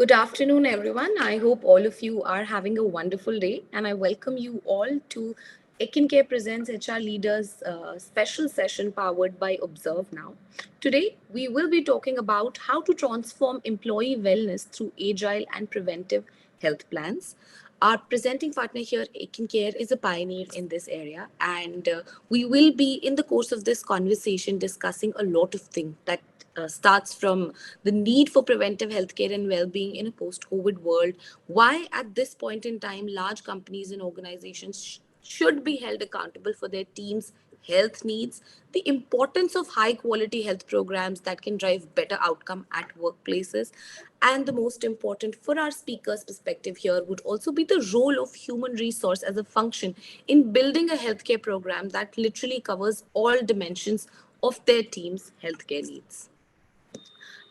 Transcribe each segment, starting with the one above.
Good afternoon, everyone. I hope all of you are having a wonderful day, and I welcome you all to ekincare Presents HR Leaders special session powered by Observe Now. Today, we will be talking about how to transform employee wellness through agile and preventive health plans. Our presenting partner here, ekincare, is a pioneer in this area, and we will be, in the course of this conversation, discussing a lot of things that starts from the need for preventive healthcare and well-being in a post-COVID world. Why, at this point in time, large companies and organizations should be held accountable for their teams' health needs, the importance of high-quality health programs that can drive better outcome at workplaces, and the most important for our speaker's perspective here would also be the role of human resource as a function in building a healthcare program that literally covers all dimensions of their team's healthcare needs.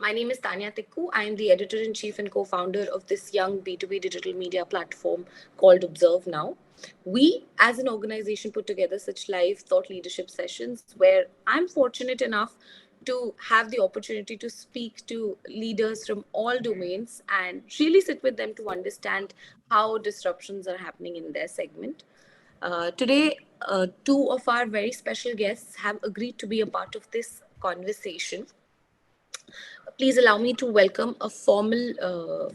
My name is Tanya Tikku. I am the editor in chief and co founder of this young B2B digital media platform called Observe Now. We, as an organization, put together such live thought leadership sessions where I'm fortunate enough to have the opportunity to speak to leaders from all domains and really sit with them to understand how disruptions are happening in their segment. Today, two of our very special guests have agreed to be a part of this conversation. Please allow me to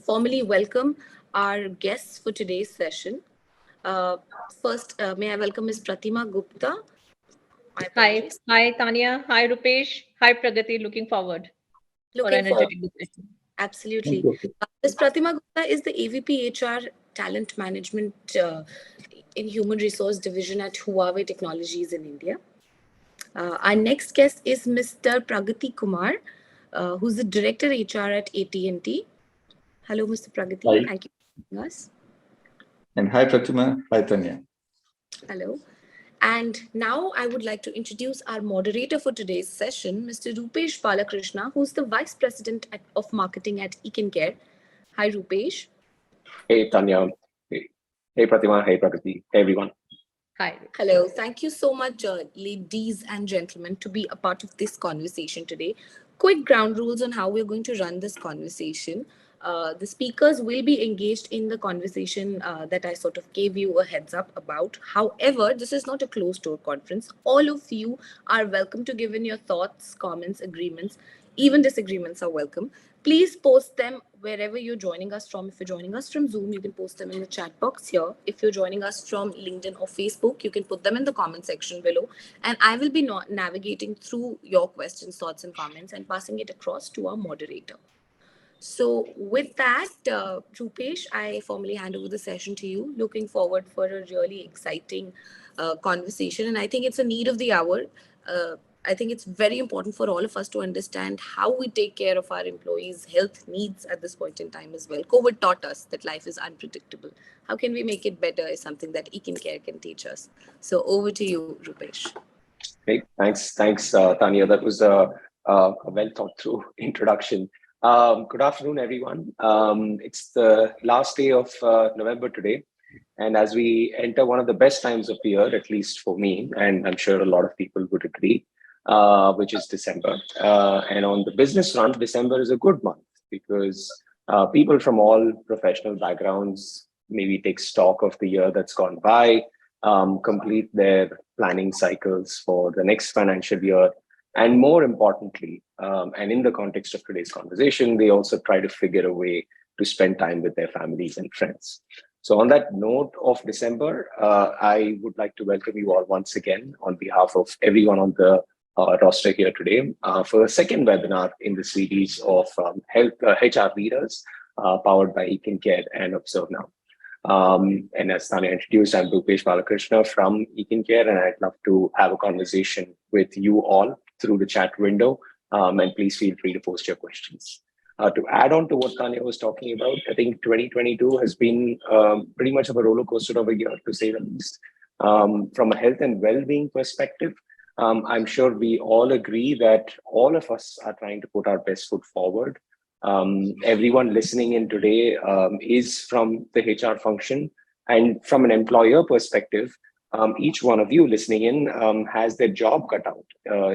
formally welcome our guests for today's session. Uh, First, may I welcome Ms. Pratima Gupta? My Hi, apologies. hi Tanya, hi Rupesh, hi Pragati. Looking forward for Looking forward. energetic discussion. Absolutely. Ms. Pratima Gupta is the AVP HR Talent Management in Human Resource Division at Huawei Technologies in India. Our next guest is Mr. Pragati Kumar, who's the Director HR at AT&T. Hello, Mr. Pragati. Hi. Thank you for joining us. And hi, Pratima. Hi, Tanya. Hello. And now I would like to introduce our moderator for today's session, Mr. Rupesh Balakrishna, who's the Vice President of Marketing at ekincare. Hi, Rupesh. Hey Tanya, hey Pratima, hey Pragati, hey everyone. Hi. Hello. Thank you so much, ladies and gentlemen, to be a part of this conversation today. Quick ground rules on how we're going to run this conversation. The speakers will be engaged in the conversation that I sort of gave you a heads up about. However, this is not a closed door conference. All of you are welcome to give in your thoughts, comments, agreements. Even disagreements are welcome. Please post them wherever you're joining us from. If you're joining us from Zoom, you can post them in the chat box here. If you're joining us from LinkedIn or Facebook, you can put them in the comment section below. And I will be navigating through your questions, thoughts, and comments and passing it across to our moderator. So with that, Rupesh, I formally hand over the session to you. Looking forward for a really exciting conversation. And I think it's a need of the hour. I think it's very important for all of us to understand how we take care of our employees' health needs at this point in time as well. COVID taught us that life is unpredictable. How can we make it better is something that ekincare can teach us. So over to you, Rupesh. Great, thanks Tanya. That was a well thought through introduction. Good afternoon, everyone. It's the last day of November today. And as we enter one of the best times of the year, at least for me, and I'm sure a lot of people would agree, which is December. And on the business front, December is a good month because people from all professional backgrounds maybe take stock of the year that's gone by, complete their planning cycles for the next financial year. And more importantly, and in the context of today's conversation, they also try to figure a way to spend time with their families and friends. So on that note of December, I would like to welcome you all once again on behalf of everyone on the roster here today for a second webinar in the series of HR leaders powered by ekincare and Observe Now. And as Tanya introduced, I'm Rupesh Balakrishna from ekincare, and I'd love to have a conversation with you all through the chat window. And please feel free to post your questions. To add on to what Tanya was talking about, I think 2022 has been pretty much of a roller coaster of a year, to say the least. From a health and well-being perspective, I'm sure we all agree that all of us are trying to put our best foot forward. Everyone listening in today is from the HR function, and from an employer perspective, each one of you listening in has their job cut out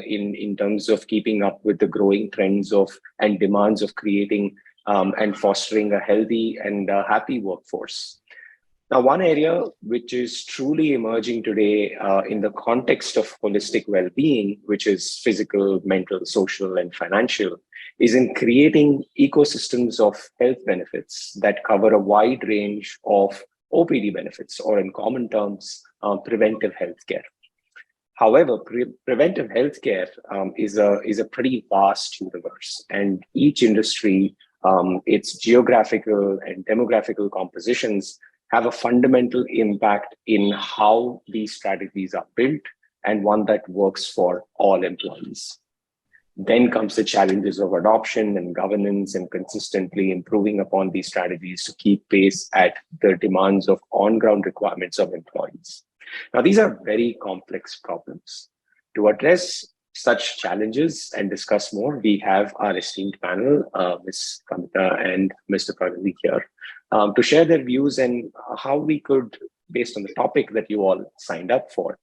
in terms of keeping up with the growing trends of and demands of creating and fostering a healthy and happy workforce. Now, one area which is truly emerging today in the context of holistic well-being, which is physical, mental, social, and financial, is in creating ecosystems of health benefits that cover a wide range of OPD benefits, or in common terms, preventive healthcare. However, preventive healthcare is a pretty vast universe, and each industry, its geographical and demographical compositions have a fundamental impact in how these strategies are built, and one that works for all employees. Then comes the challenges of adoption and governance and consistently improving upon these strategies to keep pace at the demands of on-ground requirements of employees. Now, these are very complex problems. To address such challenges and discuss more, we have our esteemed panel, Ms. Kamita and Mr. Pragati here, to share their views and how we could, based on the topic that you all signed up for,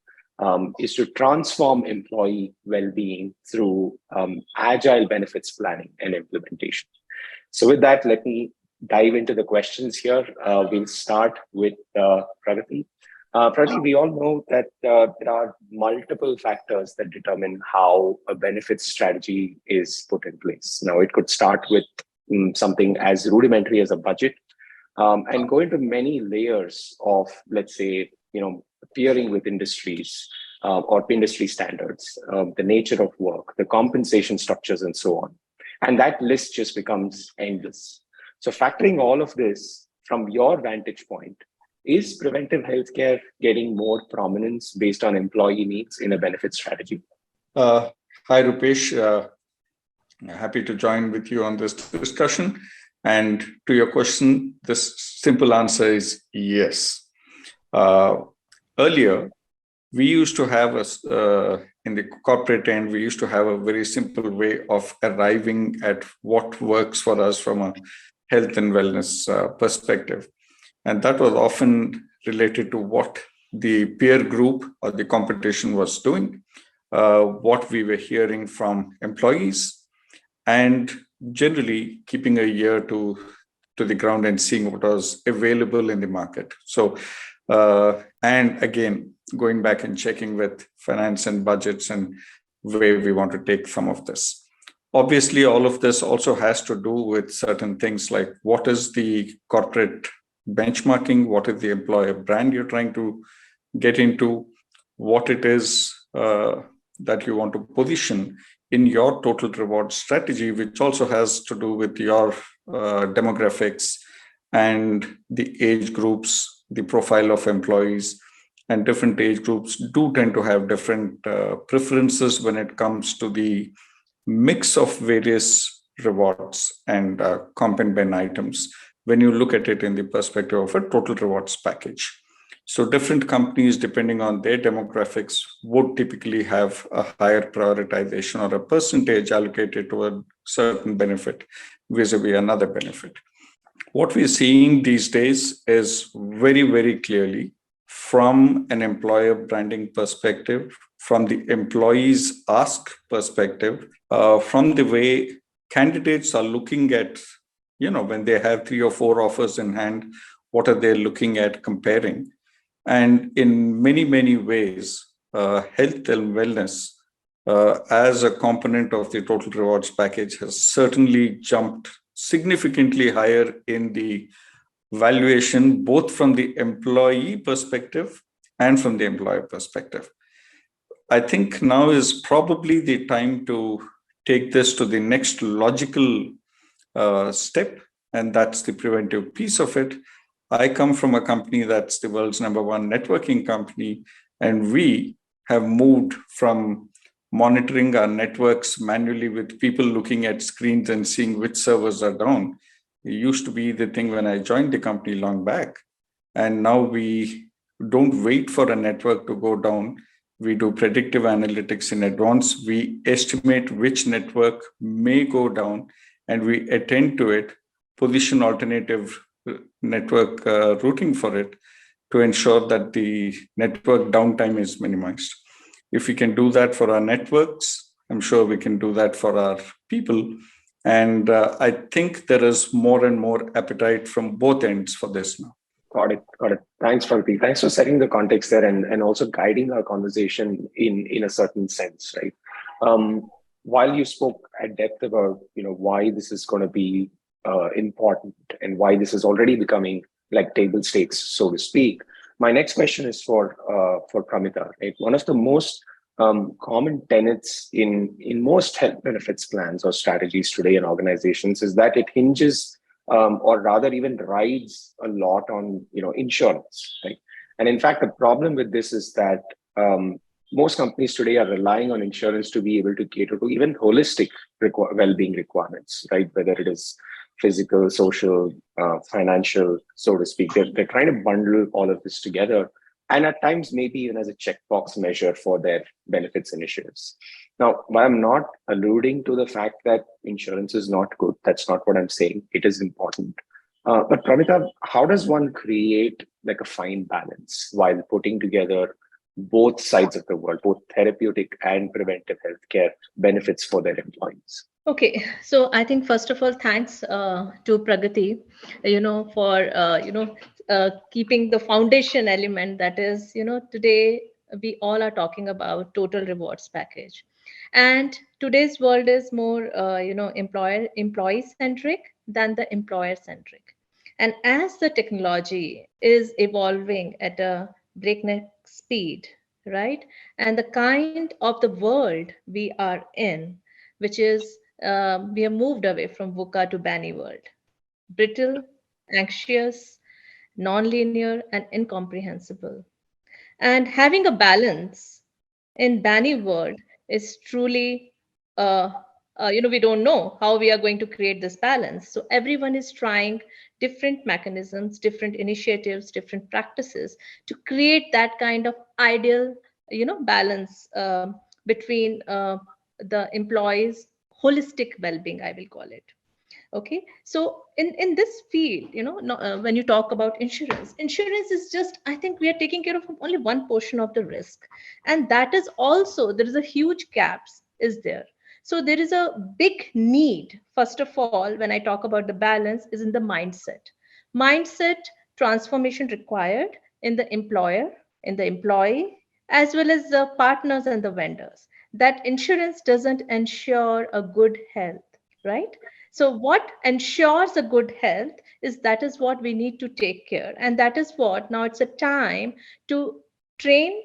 is to transform employee well-being through agile benefits planning and implementation. So with that, let me dive into the questions here. We'll start with Pragati. Pragati, we all know that there are multiple factors that determine how a benefits strategy is put in place. Now, it could start with something as rudimentary as a budget, and go into many layers of, let's say, peering with industries or industry standards, the nature of work, the compensation structures, and so on. And that list just becomes endless. So factoring all of this from your vantage point, is preventive healthcare getting more prominence based on employee needs in a benefit strategy? Hi, Rupesh. Happy to join with you on this discussion. And to your question, the simple answer is yes. Earlier, we used to have in the corporate end, we used to have a very simple way of arriving at what works for us from a health and wellness perspective. And that was often related to what the peer group or the competition was doing, what we were hearing from employees, and generally keeping an ear to the ground and seeing what was available in the market. So, and again, going back and checking with finance and budgets and where we want to take some of this. Obviously, all of this also has to do with certain things like what is the corporate benchmarking, what is the employer brand you're trying to get into, what it is that you want to position in your total reward strategy, which also has to do with your demographics and the age groups, the profile of employees, and different age groups do tend to have different preferences when it comes to the mix of various rewards and comp and ben items when you look at it in the perspective of a total rewards package. So different companies, depending on their demographics, would typically have a higher prioritization or a percentage allocated to a certain benefit vis-a-vis another benefit. What we're seeing these days is very, very clearly from an employer branding perspective, from the employees' ask perspective, from the way candidates are looking at, when they have 3 or 4 offers in hand, what are they looking at comparing? And in many, many ways, health and wellness as a component of the total rewards package has certainly jumped significantly higher in the valuation, both from the employee perspective and from the employer perspective. I think now is probably the time to take this to the next logical step, and that's the preventive piece of it. I come from a company that's the world's #1 networking company, and we have moved from monitoring our networks manually with people looking at screens and seeing which servers are down. It used to be the thing when I joined the company long back. And now we don't wait for a network to go down. We do predictive analytics in advance. We estimate which network may go down, and we attend to it, position alternative network routing for it to ensure that the network downtime is minimized. If we can do that for our networks, I'm sure we can do that for our people. And I think there is more and more appetite from both ends for this now. Got it. Got it. Thanks, Pragati. Thanks for setting the context there and also guiding our conversation in a certain sense, right? While you spoke at depth about why this is going to be important and why this is already becoming like table stakes, so to speak, my next question is for Pramita. Right? One of the most common tenets in most health benefits plans or strategies today in organizations is that it hinges or rather even rides a lot on insurance, right? And in fact, the problem with this is that most companies today are relying on insurance to be able to cater to even holistic well-being requirements, right? Whether it is physical, social, financial, so to speak. They're trying to bundle all of this together, and at times maybe even as a checkbox measure for their benefits initiatives. Now, while I'm not alluding to the fact that insurance is not good, that's not what I'm saying. It is important. But Pramita, how does one create like a fine balance while putting together both sides of the world, both therapeutic and preventive healthcare benefits for their employees? Okay, so I think first of all, thanks to Pragati, for keeping the foundation element. That is, today we all are talking about total rewards package, and today's world is more, employee centric than the employer centric. And as the technology is evolving at a breakneck speed, right, and the kind of the world we are in, which is we have moved away from VUCA to BANI world. Brittle, anxious, non-linear, and incomprehensible. And having a balance in BANI world is truly, uh, we don't know how we are going to create this balance. So everyone is trying different mechanisms, different initiatives, different practices to create that kind of ideal, balance between the employees' holistic well-being, I will call it. Okay, so in this field, when you talk about insurance is just, I think we are taking care of only one portion of the risk, and that is also there is a huge gaps is there. So there is a big need, first of all, when I talk about the balance, is in the mindset transformation required in the employer, in the employee, as well as the partners and the vendors, that insurance doesn't ensure a good health, right? So what ensures a good health is that is what we need to take care. And that is what now it's a time to train,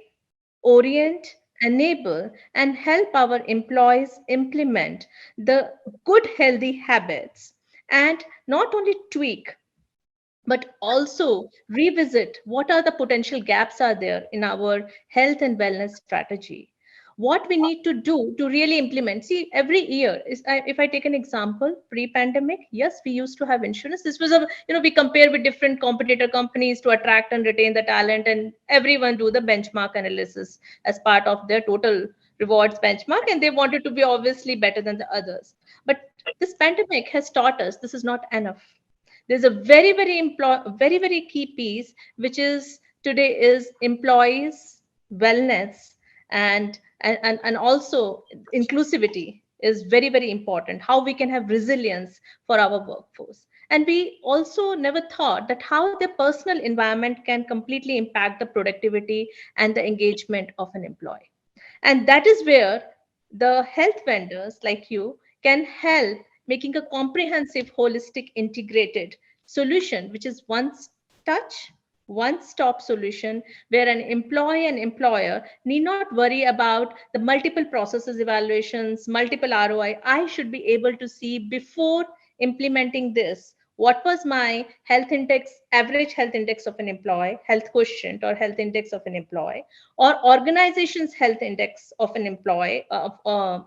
orient, enable, and help our employees implement the good healthy habits, and not only tweak but also revisit what are the potential gaps are there in our health and wellness strategy, what we need to do to really implement. See, every year if I take an example, pre-pandemic, yes, we used to have insurance. This was a, we compare with different competitor companies to attract and retain the talent, and everyone do the benchmark analysis as part of their total rewards benchmark, and they wanted to be obviously better than the others. But this pandemic has taught us this is not enough. There's a very key piece, which is today is employees wellness, and also inclusivity is very important, how we can have resilience for our workforce. And we also never thought that how the personal environment can completely impact the productivity and the engagement of an employee. And that is where the health vendors like you can help making a comprehensive, holistic, integrated solution, which is one touch, one stop solution, where an employee and employer need not worry about the multiple processes, evaluations, multiple ROI. I should be able to see before implementing this what was my health index, average health index of an employee, health quotient or health index of an employee, or organization's health index of an employee,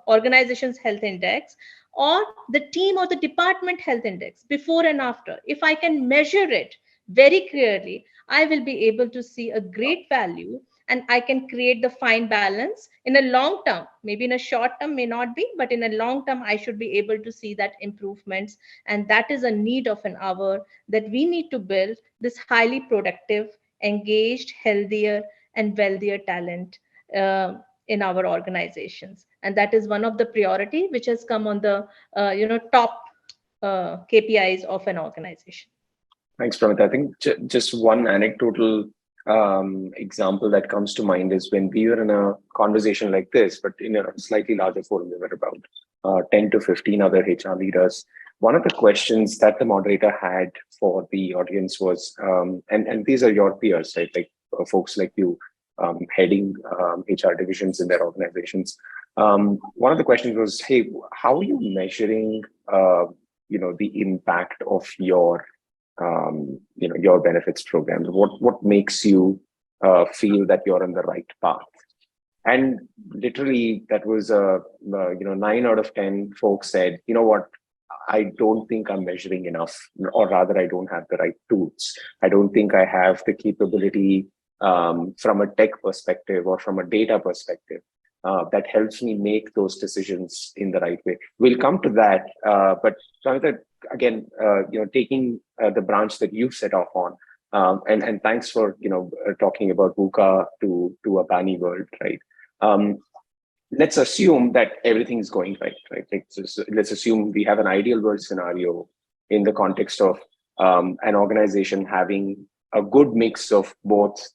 organization's health index, or the team or the department health index before and after. If I can measure it very clearly, I will be able to see a great value, and I can create the fine balance in a long term. Maybe in a short term may not be, but in a long term, I should be able to see that improvements. And that is a need of an hour, that we need to build this highly productive, engaged, healthier, and wealthier talent in our organizations. And that is one of the priority which has come on the top KPIs of an organization. Thanks, Pramit. I think just one anecdotal example that comes to mind is when we were in a conversation like this, but in a slightly larger forum. There were about 10 to 15 other HR leaders. One of the questions that the moderator had for the audience was, and these are your peers, right? Like folks like you heading HR divisions in their organizations. One of the questions was, hey, how are you measuring, the impact of your benefits programs? What makes you feel that you're on the right path? And literally, that was 9 out of 10 folks said, you know what, I don't think I'm measuring enough, or rather, I don't have the right tools. I don't think I have the capability from a tech perspective or from a data perspective that helps me make those decisions in the right way. We'll come to that, but Pramita, again, taking the branch that you've set off on, and thanks for talking about VUCA to a BANI world, right? Let's assume that everything's going right? Let's assume we have an ideal world scenario in the context of an organization having a good mix of both,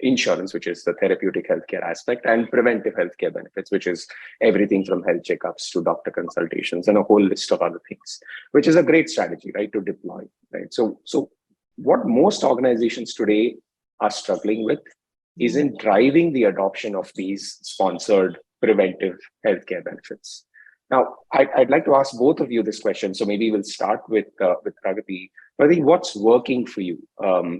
insurance, which is the therapeutic healthcare aspect, and preventive healthcare benefits, which is everything from health checkups to doctor consultations and a whole list of other things, which is a great strategy, right, to deploy, right? So what most organizations today are struggling with is in driving the adoption of these sponsored preventive healthcare benefits. Now, I'd like to ask both of you this question. So maybe we'll start with Pragati. But I think what's working for you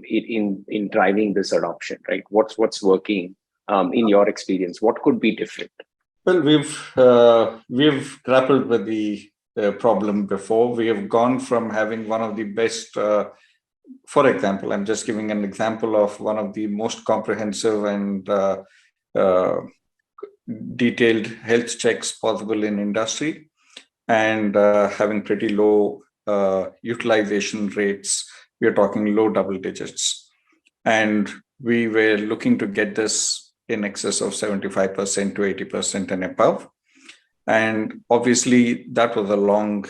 in driving this adoption, right? What's working in your experience? What could be different? Well, we've grappled with the problem before. We have gone from having one of the best. For example, I'm just giving an example of one of the most comprehensive and detailed health checks possible in industry, and having pretty low utilization rates. We are talking low double digits. And we were looking to get this in excess of 75% to 80% and above. And obviously, that was a long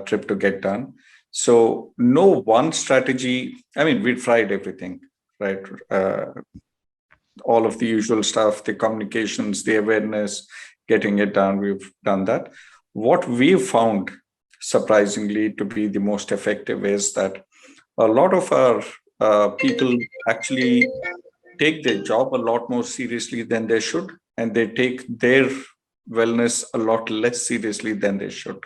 trip to get done. So no one strategy. I mean, we tried everything, right? All of the usual stuff, the communications, the awareness, getting it done. We've done that. What we've found, surprisingly, to be the most effective is that a lot of our people actually take their job a lot more seriously than they should, and they take their wellness a lot less seriously than they should.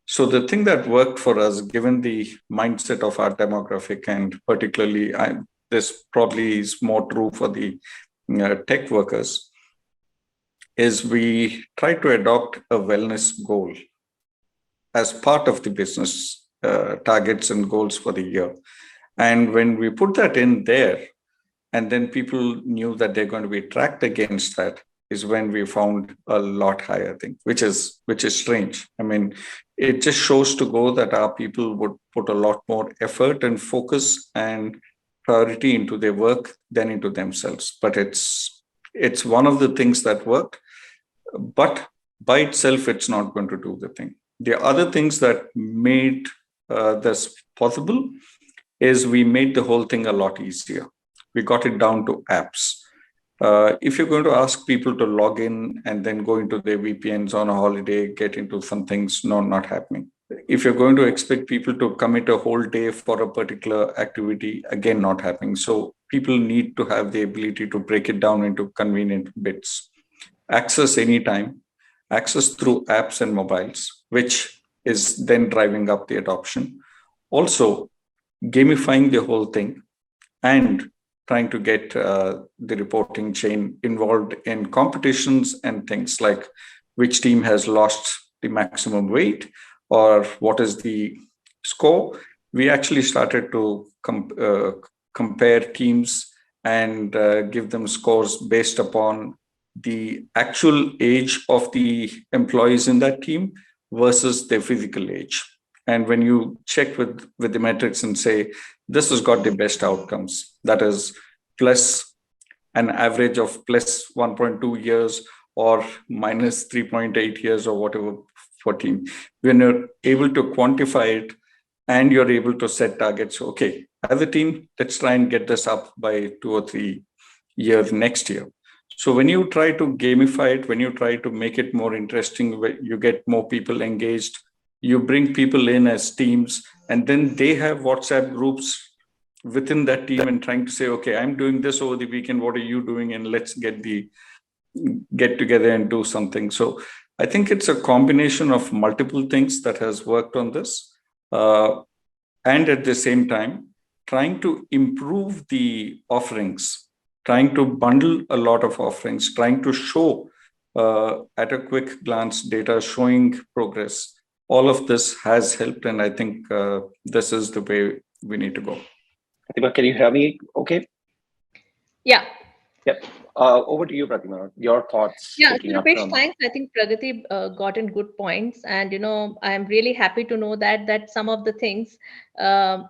So the thing that worked for us, given the mindset of our demographic, and particularly this probably is more true for the tech workers, is we try to adopt a wellness goal as part of the business targets and goals for the year. And when we put that in there, and then people knew that they're going to be tracked against that, is when we found a lot higher thing, which is strange. I mean, it just shows to go that our people would put a lot more effort and focus and priority into their work than into themselves. But it's one of the things that worked, but by itself, it's not going to do the thing. The other things that made this possible is we made the whole thing a lot easier. We got it down to apps. If you're going to ask people to log in and then go into their VPNs on a holiday, get into some things, no, not happening. If you're going to expect people to commit a whole day for a particular activity, again, not happening. So people need to have the ability to break it down into convenient bits. Access anytime, access through apps and mobiles, which is then driving up the adoption. Also, gamifying the whole thing and trying to get the reporting chain involved in competitions and things like which team has lost the maximum weight or what is the score. We actually started to compare teams and give them scores based upon the actual age of the employees in that team versus their physical age. And when you check with the metrics and say, this has got the best outcomes, that is plus an average of plus 1.2 years or minus 3.8 years or whatever, 14. When you're able to quantify it and you're able to set targets, okay, as a team, let's try and get this up by 2 or 3 years next year. So when you try to gamify it, when you try to make it more interesting, you get more people engaged, you bring people in as teams, and then they have WhatsApp groups within that team and trying to say, okay, I'm doing this over the weekend, what are you doing? And let's get together and do something. So I think it's a combination of multiple things that has worked on this. And at the same time, trying to improve the offerings, trying to bundle a lot of offerings, trying to show at a quick glance data showing progress. All of this has helped, and I think this is the way we need to go. Pratima, can you hear me? Okay. Yeah. Yep. Over to you, Pratima. Your thoughts Yeah, picking so up Rupesh, from. thanks. I think Pragati got in good points, and I'm really happy to know that some of the things,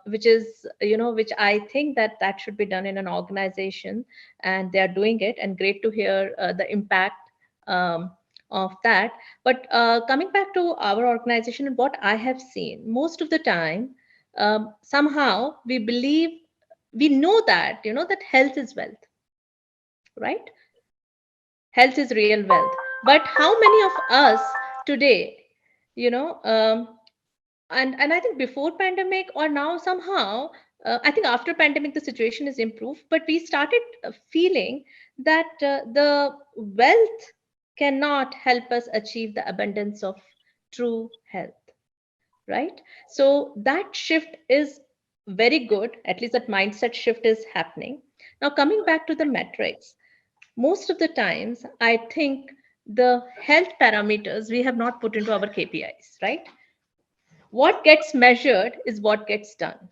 which is which I think that should be done in an organization, and they are doing it, and great to hear the impact um, of that. But coming back to our organization and what I have seen, most of the time, somehow we know that health is wealth, right? Health is real wealth. But how many of us today, you know and I think before pandemic or now somehow, I think after pandemic the situation is improved, but we started feeling that the wealth cannot help us achieve the abundance of true health, right? So that shift is very good, at least that mindset shift is happening. Now coming back to the metrics, most of the times I think the health parameters we have not put into our KPIs, right? What gets measured is what gets done.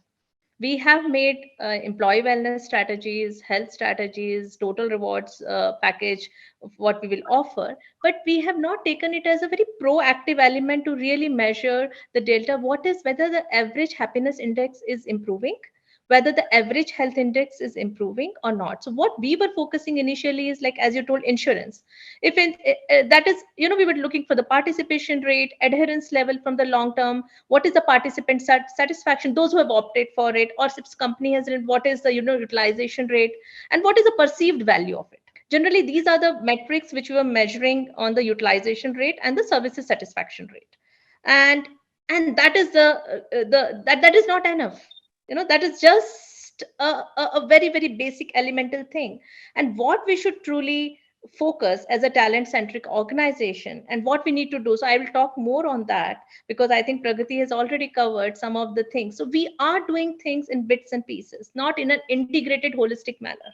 We have made employee wellness strategies, health strategies, total rewards package of what we will offer, but we have not taken it as a very proactive element to really measure the delta. What is whether the average happiness index is improving, whether the average health index is improving or not. So what we were focusing initially is, like as you told, insurance. If that is, we were looking for the participation rate, adherence level from the long term, what is the participant satisfaction, those who have opted for it, or if company has, what is the utilization rate, and what is the perceived value of it. Generally these are the metrics which we were measuring on the utilization rate and the services satisfaction rate. And that is that is not enough. That is just a very very basic elemental thing. And what we should truly focus as a talent centric organization, and what we need to do, so I will talk more on that, because I think Pragati has already covered some of the things. So we are doing things in bits and pieces, not in an integrated holistic manner.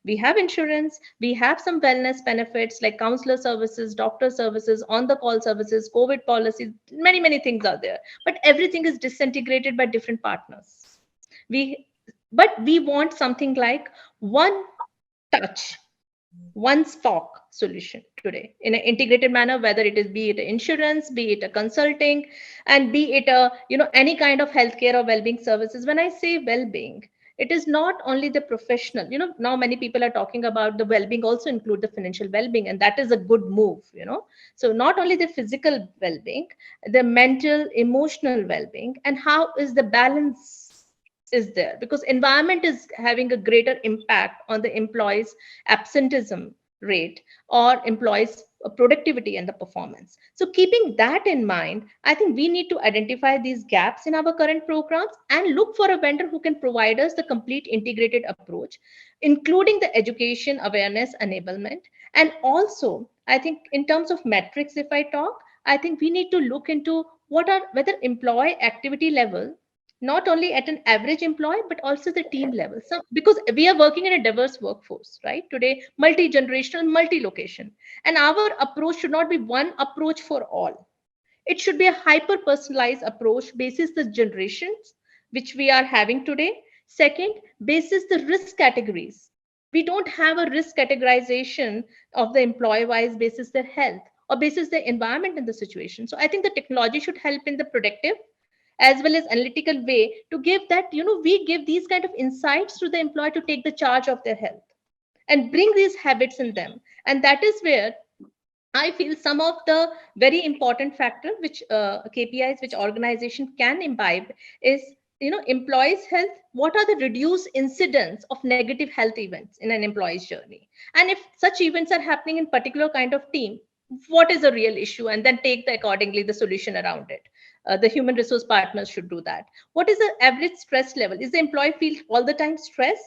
We have insurance, we have some wellness benefits like counselor services, doctor services, on the call services, COVID policies, many many things are there, but everything is disintegrated by different partners. We but we want something like one touch, one stock solution today in an integrated manner, whether it is, be it insurance, be it a consulting, and be it a any kind of healthcare or well-being services. When I say well-being, it is not only the professional. Now many people are talking about the well-being also include the financial well-being, and that is a good move. So not only the physical well-being, the mental emotional well-being, and how is the balance is there, because environment is having a greater impact on the employees absenteeism rate or employees productivity and the performance. So keeping that in mind, I think we need to identify these gaps in our current programs and look for a vendor who can provide us the complete integrated approach, including the education awareness enablement. And also I think in terms of metrics, if I talk, I think we need to look into whether employee activity level, not only at an average employee but also the team level. So because we are working in a diverse workforce, right, today, multi-generational, multi-location, and our approach should not be one approach for all. It should be a hyper personalized approach basis the generations which we are having today. Second, basis the risk categories. We don't have a risk categorization of the employee wise basis their health or basis the environment in the situation. So I think the technology should help in the predictive as well as analytical way to give that, we give these kind of insights to the employee to take the charge of their health and bring these habits in them. And that is where I feel some of the very important factor which KPIs which organization can imbibe is, employees health. What are the reduced incidents of negative health events in an employee's journey? And if such events are happening in particular kind of team, what is a real issue? And then take the accordingly the solution around it. The human resource partners should do that. What is the average stress level? Is the employee feel all the time stress?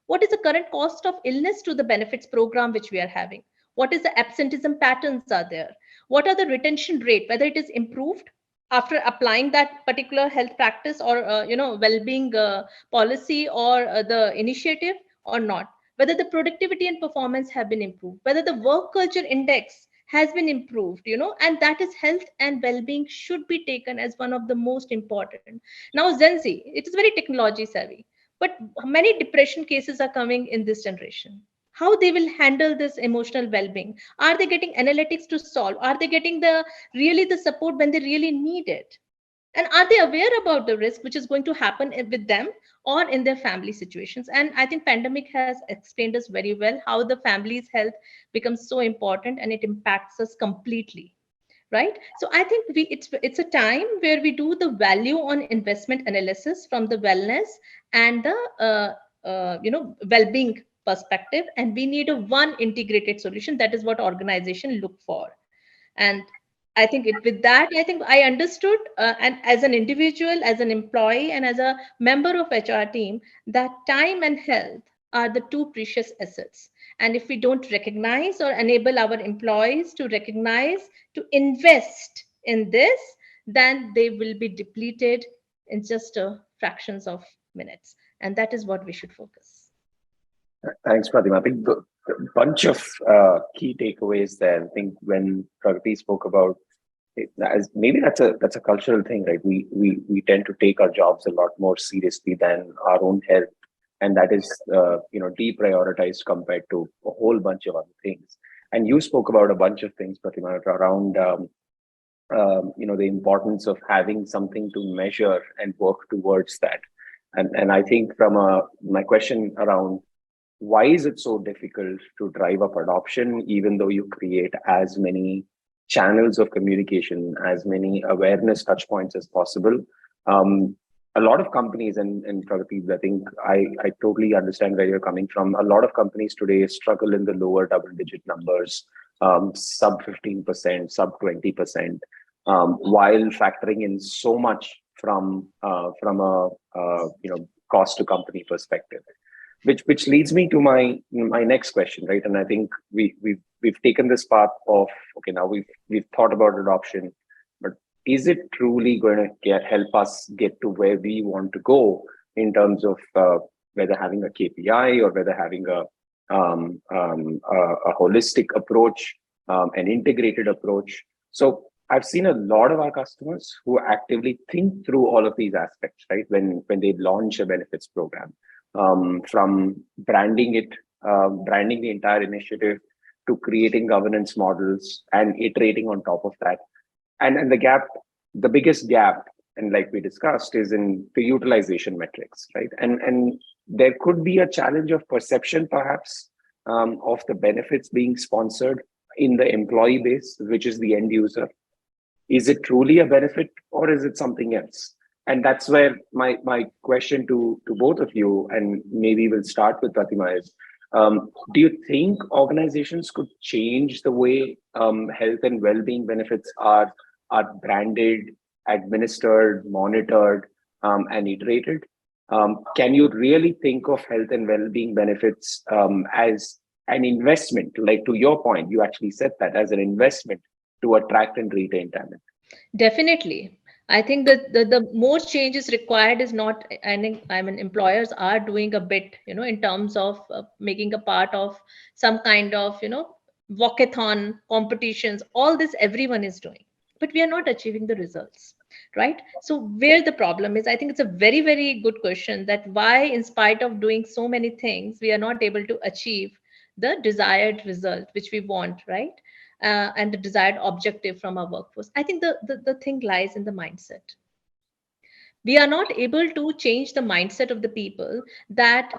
What is the current cost of illness to the benefits program which we are having? What is the absenteeism patterns are there? What are the retention rate, whether it is improved after applying that particular health practice or well-being policy or the initiative or not, whether the productivity and performance have been improved, whether the work culture index has been improved, and that is health and well-being should be taken as one of the most important. Now Gen Z, it is very technology savvy, but many depression cases are coming in this generation. How they will handle this emotional well-being? Are they getting analytics to solve? Are they getting the really the support when they really need it? And are they aware about the risk which is going to happen with them or in their family situations? And I think pandemic has explained us very well how the family's health becomes so important and it impacts us completely, right? So I think it's a time where we do the value on investment analysis from the wellness and the well-being perspective, and we need a one integrated solution. That is what organization look for. And I think with that, I think I understood, and as an individual, as an employee, and as a member of HR team, that time and health are the two precious assets. And if we don't recognize or enable our employees to recognize, to invest in this, then they will be depleted in just fractions of minutes. And that is what we should focus. Thanks, Pratima. I think the bunch of key takeaways there. I think when Pragati spoke about it, as maybe that's a cultural thing, right? We tend to take our jobs a lot more seriously than our own health, and that is deprioritized compared to a whole bunch of other things. And you spoke about a bunch of things, Pratima, around the importance of having something to measure and work towards that. And I think from my question around why is it so difficult to drive up adoption, even though you create as many channels of communication, as many awareness touch points as possible? A lot of companies, and Pragati, I think I totally understand where you're coming from. A lot of companies today struggle in the lower double digit numbers, sub 15%, sub 20%, while factoring in so much from a cost to company perspective. Which leads me to my next question, right? And I think we've taken this path of, okay, now we've thought about adoption, but is it truly going to help us get to where we want to go in terms of whether having a KPI or whether having a holistic approach, an integrated approach? So I've seen a lot of our customers who actively think through all of these aspects, right? When they launch a benefits program, from branding it, branding the entire initiative, to creating governance models and iterating on top of that. And the biggest gap, and like we discussed, is in the utilization metrics, right? And there could be a challenge of perception, perhaps, of the benefits being sponsored in the employee base, which is the end user. Is it truly a benefit or is it something else? And that's where my question to both of you, and maybe we'll start with Pratima, is do you think organizations could change the way health and well-being benefits are branded, administered, monitored, and iterated? Can you really think of health and well-being benefits as an investment? Like, to your point, you actually said that as an investment to attract and retain talent. Definitely. I think that the more change is required is not, I mean, employers are doing a bit, in terms of making a part of some kind of, walkathon competitions, all this everyone is doing, but we are not achieving the results, right? So where the problem is, I think it's a very, very good question, that why, in spite of doing so many things, we are not able to achieve the desired result, which we want, right? And the desired objective from our workforce. I think the thing lies in the mindset. We are not able to change the mindset of the people that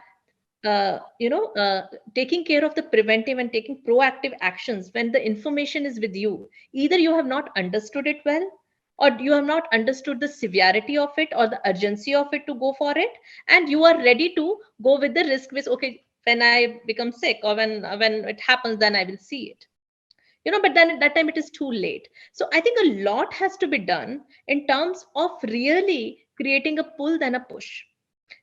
taking care of the preventive and taking proactive actions when the information is with you. Either you have not understood it well, or you have not understood the severity of it or the urgency of it to go for it, and you are ready to go with the risk with, okay, when I become sick or when it happens, then I will see it. But then at that time it is too late. So I think a lot has to be done in terms of really creating a pull than a push.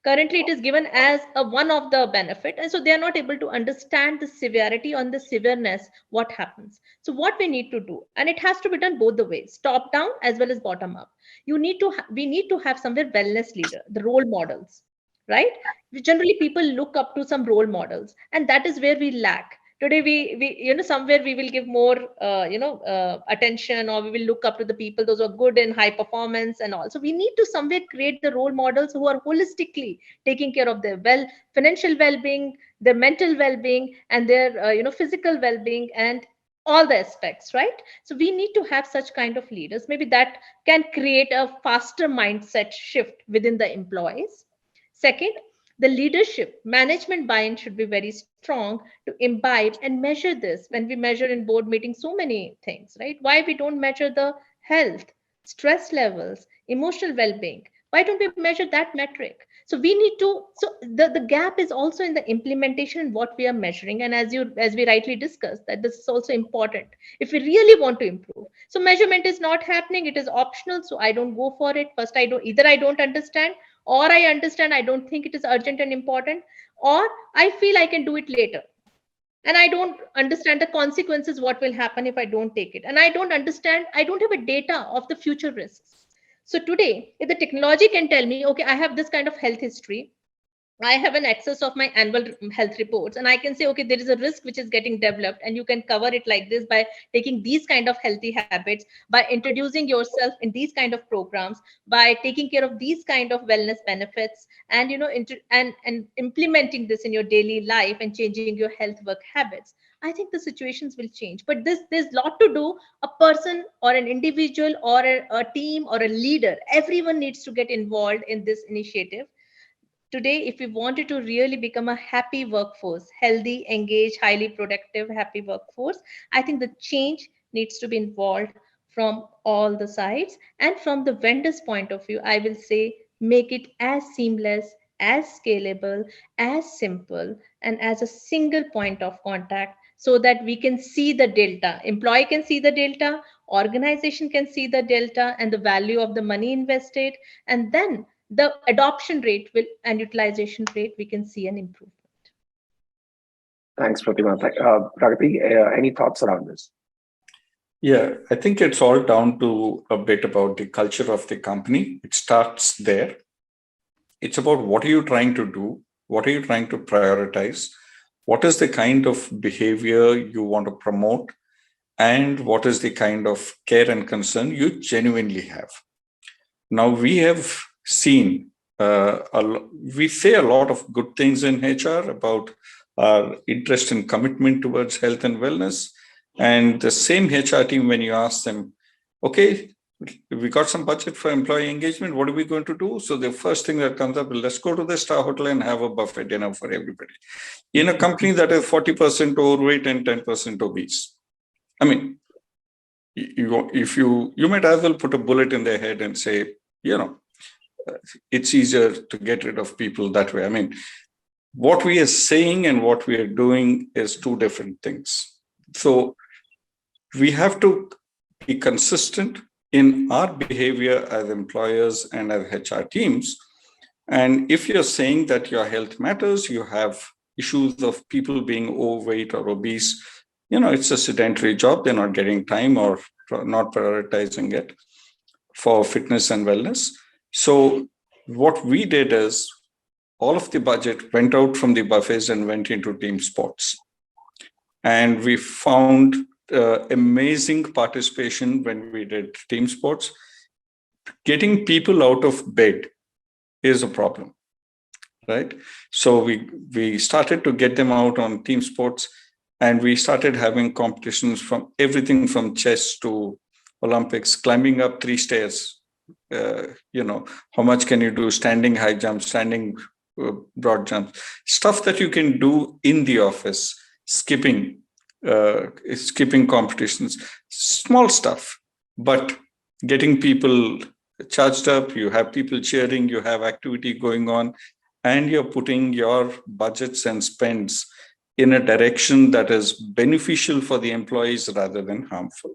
Currently it is given as a one of the benefit, and so they are not able to understand the severity on the severeness what happens. So what we need to do, and it has to be done both the ways, top down as well as bottom up. We need to have somewhere wellness leader, the role models, right? Generally people look up to some role models, and that is where we lack today. We somewhere we will give more attention, or we will look up to the people those who are good in high performance and all. So we need to somewhere create the role models who are holistically taking care of their financial well-being, their mental well-being, and their physical well-being, and all the aspects, right? So we need to have such kind of leaders. Maybe that can create a faster mindset shift within the employees. Second, the leadership management buy-in should be very strong to imbibe and measure this. When we measure in board meetings so many things, right? Why we don't measure the health, stress levels, emotional well-being? Why don't we measure that metric? So we need to, so the gap is also in the implementation and what we are measuring. And as we rightly discussed, that this is also important if we really want to improve. So measurement is not happening, it is optional, so I don't go for it. First, I don't understand, or I understand, I don't think it is urgent and important, or I feel I can do it later. And I don't understand the consequences, what will happen if I don't take it. And I don't understand, I don't have a data of the future risks. So today, if the technology can tell me, okay, I have this kind of health history, I have an access of my annual health reports, and I can say, okay, there is a risk which is getting developed, and you can cover it like this by taking these kind of healthy habits, by introducing yourself in these kind of programs, by taking care of these kind of wellness benefits, and and implementing this in your daily life and changing your health work habits. I think the situations will change. But there's a lot to do. A person or an individual or a team or a leader, everyone needs to get involved in this initiative. Today, if we wanted to really become a happy workforce, healthy, engaged, highly productive, happy workforce, I think the change needs to be involved from all the sides. And from the vendor's point of view, I will say make it as seamless, as scalable, as simple, and as a single point of contact, so that we can see the delta. Employee can see the delta, organization can see the delta and the value of the money invested, and then the adoption rate will and utilization rate, we can see an improvement. Thanks, Pratima. Pragati, any thoughts around this? Yeah, I think it's all down to a bit about the culture of the company. It starts there. It's about what are you trying to do? What are you trying to prioritize? What is the kind of behavior you want to promote? And what is the kind of care and concern you genuinely have? Now, we have seen, we say a lot of good things in HR about our interest and commitment towards health and wellness. And the same HR team, when you ask them, okay, we got some budget for employee engagement, what are we going to do? So the first thing that comes up is, let's go to the star hotel and have a buffet dinner for everybody. In a company that is 40% overweight and 10% obese. I mean, you might as well put a bullet in their head and say, it's easier to get rid of people that way. I mean, what we are saying and what we are doing is two different things. So we have to be consistent in our behavior as employers and as HR teams. And if you're saying that your health matters, you have issues of people being overweight or obese, it's a sedentary job. They're not getting time or not prioritizing it for fitness and wellness. So what we did is all of the budget went out from the buffets and went into team sports. And we found amazing participation when we did team sports. Getting people out of bed is a problem, right? So we started to get them out on team sports, and we started having competitions from everything from chess to Olympics, climbing up 3 stairs. How much can you do? Standing high jump, standing broad jumps. Stuff that you can do in the office, skipping, skipping competitions, small stuff, but getting people charged up. You have people cheering, you have activity going on, and you're putting your budgets and spends in a direction that is beneficial for the employees rather than harmful.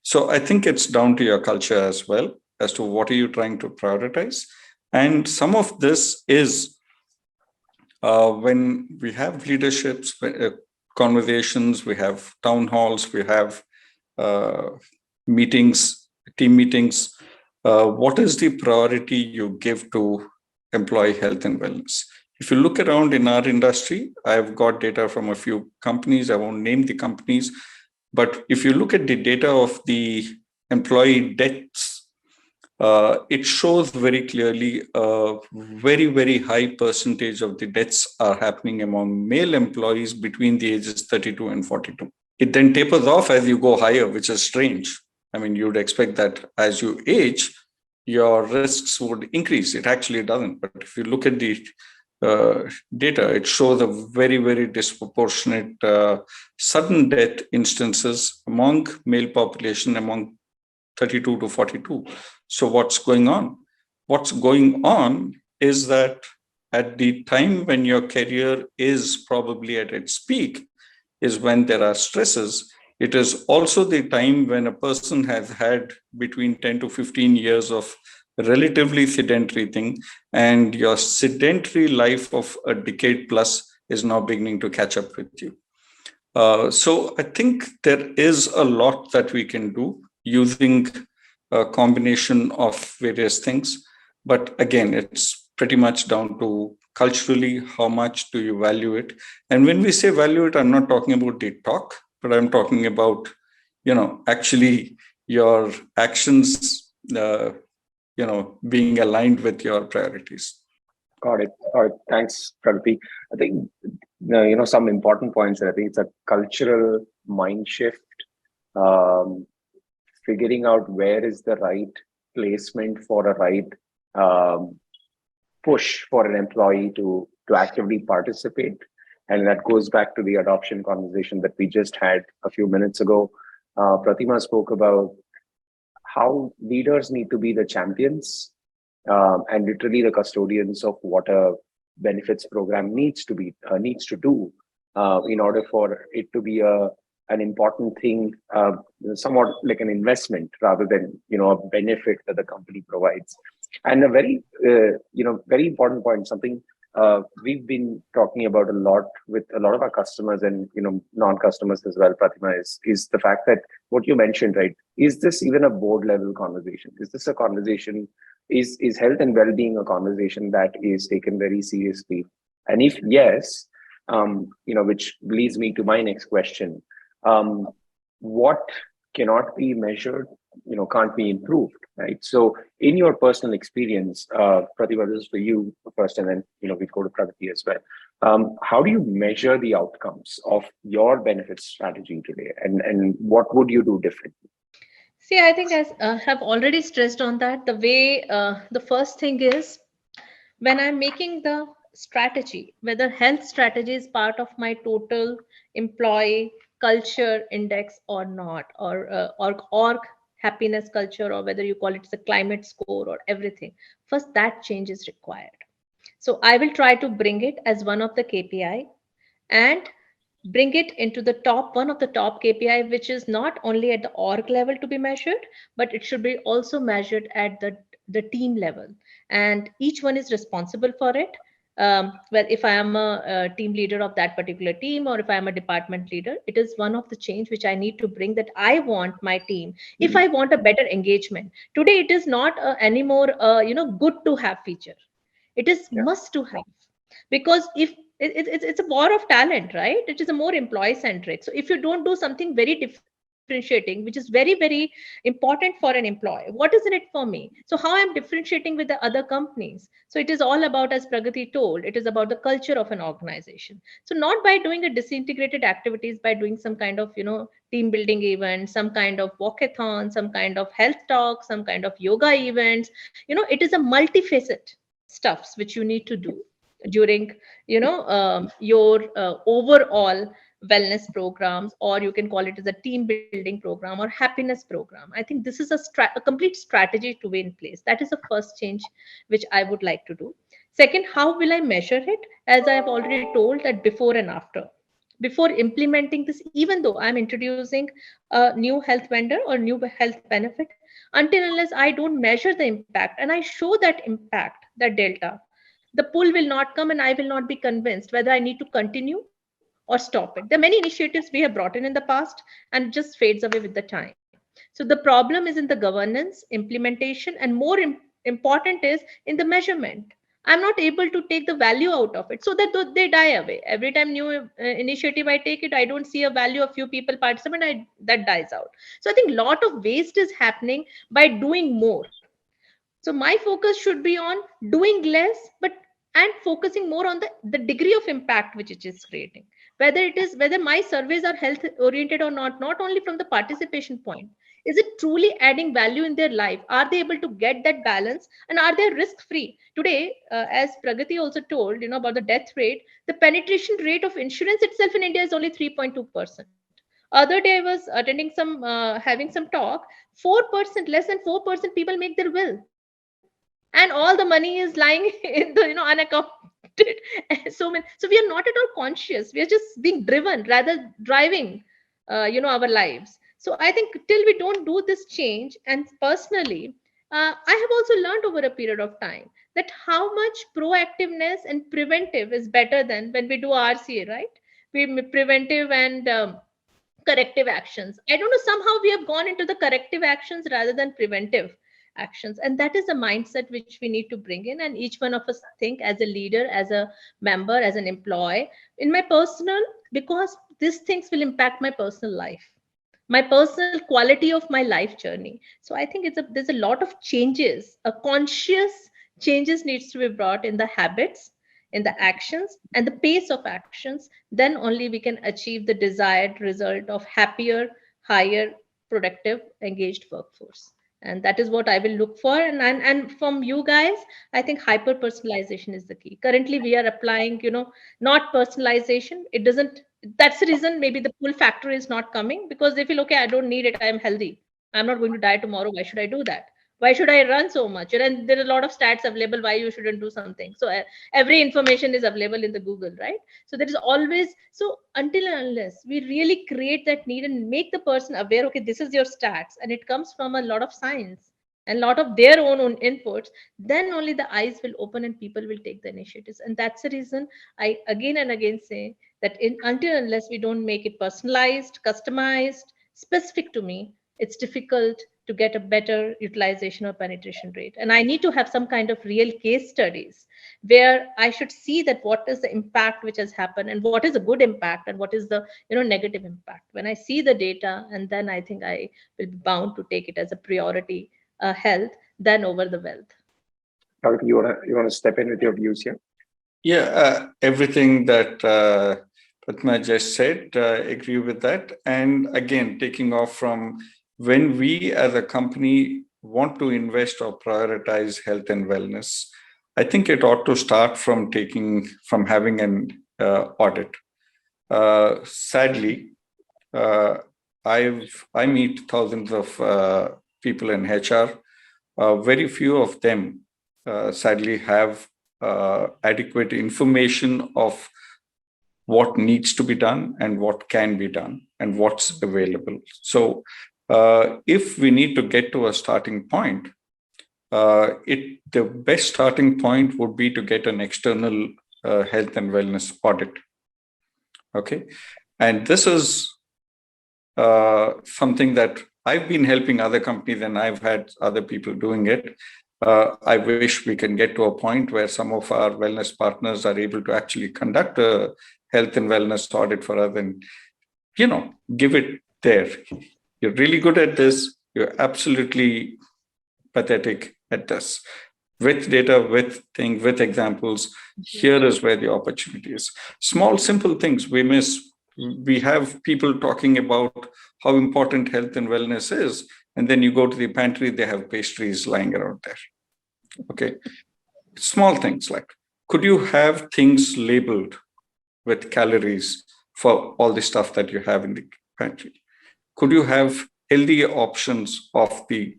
So I think it's down to your culture as well as to what are you trying to prioritize. And some of this is when we have leaderships, conversations, we have town halls, we have uh, meetings, team meetings. What is the priority you give to employee health and wellness? If you look around in our industry, I've got data from a few companies. I won't name the companies, but if you look at the data of the employee deaths, it shows very clearly a very, very high percentage of the deaths are happening among male employees between the ages 32 and 42. It then tapers off as you go higher, which is strange. I mean, you'd expect that as you age, your risks would increase. It actually doesn't. But if you look at the data, it shows a very, very disproportionate sudden death instances among male population among 32 to 42. So what's going on? What's going on is that at the time when your career is probably at its peak, is when there are stresses. It is also the time when a person has had between 10 to 15 years of relatively sedentary thing, and your sedentary life of a decade plus is now beginning to catch up with you. So I think there is a lot that we can do using a combination of various things. But again, it's pretty much down to culturally, how much do you value it? And when we say value it, I'm not talking about the talk, but I'm talking about, actually your actions, being aligned with your priorities. Got it. All right. Thanks, Pragati. I think some important points. I think it's a cultural mind shift. Um, Figuring out where is the right placement for a right um, push for an employee to actively participate, and that goes back to the adoption conversation that we just had a few minutes ago. Pratima spoke about how leaders need to be the champions and literally the custodians of what a benefits program needs to do in order for it to be an important thing, somewhat like an investment rather than a benefit that the company provides. And a very important point, something we've been talking about a lot with a lot of our customers and non-customers as well, Pratima, is the fact that what you mentioned, right? Is this even a board level conversation? Is this a conversation? Is health and well-being a conversation that is taken very seriously? And if yes, which leads me to my next question. What cannot be measured, can't be improved, right? So in your personal experience, Pratibha, this is for you first, and then, we go to Pragati as well. How do you measure the outcomes of your benefits strategy today? And what would you do differently? See, I think as have already stressed on that, the way the first thing is when I'm making the strategy, whether health strategy is part of my total employee culture index or not, or happiness culture, or whether you call it the climate score or everything, first that change is required. So I will try to bring it as one of the KPI and bring it into the top one of the top KPI, which is not only at the org level to be measured, but it should be also measured at the team level. And each one is responsible for it. Well, if I am a team leader of that particular team, or if I am a department leader, it is one of the change which I need to bring, that I want my team. If I want a better engagement, today it is not anymore, good to have feature. It is Yeah. must to have, because if it's a war of talent, right? It is a more employee centric. So if you don't do something very differentiating, which is very, very important for an employee, what is in it for me? So how I'm differentiating with the other companies? So it is all about, as Pragati told, it is about the culture of an organization. So not by doing a disintegrated activities, by doing some kind of team building event, some kind of walkathon, some kind of health talk, some kind of yoga events. It is a multifaceted stuffs which you need to do. during your overall wellness programs, or you can call it as a team building program or happiness program. I think this is a complete strategy to be in place. That is the first change which I would like to do. Second, how will I measure it? As I have already told, that before and after, before implementing this, even though I'm introducing a new health vendor or new health benefit, until unless I don't measure the impact and I show that impact, that delta, the pull will not come, and I will not be convinced whether I need to continue or stop it. There are many initiatives we have brought in the past, and it just fades away with the time. So the problem is in the governance, implementation, and more important is in the measurement. I'm not able to take the value out of it, so that they die away. Every time new initiative I take it, I don't see a value of few people participate, that dies out. So I think lot of waste is happening by doing more. So my focus should be on doing less, but and focusing more on the degree of impact which it is creating. Whether my surveys are health oriented or not, not only from the participation point, is it truly adding value in their life? Are they able to get that balance, and are they risk free? Today, as Pragati also told, about the death rate, the penetration rate of insurance itself in India is only 3.2%. Other day I was attending having some talk. 4%, less than 4% people make their will, and all the money is lying in the unaccounted. So many. So we are not at all conscious. We are just being driven rather driving our lives. So I think till we don't do this change, and personally, I have also learned over a period of time that how much proactiveness and preventive is better than when we do RCA, right? We preventive and corrective actions. I don't know, somehow we have gone into the corrective actions rather than preventive actions, and that is the mindset which we need to bring in, and each one of us think as a leader, as a member, as an employee, in my personal, because these things will impact my personal life, my personal quality of my life journey. So I think there's a lot of changes, a conscious changes needs to be brought in the habits, in the actions, and the pace of actions. Then only we can achieve the desired result of happier, higher, productive, engaged workforce. And that is what I will look for. And from you guys, I think hyper personalization is the key. Currently we are applying, not personalization. It doesn't, that's the reason maybe the pull factor is not coming, because they feel, okay, I don't need it, I am healthy, I'm not going to die tomorrow, why should I do that? Why should I run so much? And there are a lot of stats available why you shouldn't do something. So every information is available in the Google, right? So there is always, so until and unless we really create that need and make the person aware, okay, this is your stats, and it comes from a lot of science and a lot of their own inputs, then only the eyes will open and people will take the initiatives. And that's the reason I again and again say that until unless we don't make it personalized, customized, specific to me, it's difficult to get a better utilization or penetration rate. And I need to have some kind of real case studies where I should see that what is the impact which has happened, and what is a good impact, and what is the negative impact. When I see the data, and then I think I will be bound to take it as a priority, health than over the wealth. Tarek, you wanna step in with your views here? Yeah, everything that Padma just said, agree with that. And again, taking off from when we as a company want to invest or prioritize health and wellness, I think it ought to start from having an audit. Sadly, I meet thousands of people in HR. Very few of them, sadly, have adequate information of what needs to be done and what can be done and what's available. So if we need to get to a starting point, the best starting point would be to get an external health and wellness audit. Okay. And this is something that I've been helping other companies, and I've had other people doing it. I wish we can get to a point where some of our wellness partners are able to actually conduct a health and wellness audit for us and, give it there. You're really good at this. You're absolutely pathetic at this. With data, with examples, here is where the opportunity is. Small, simple things we miss. We have people talking about how important health and wellness is, and then you go to the pantry, they have pastries lying around there. Okay, small things like Could you have things labeled with calories for all the stuff that you have in the pantry? Could you have healthier options of the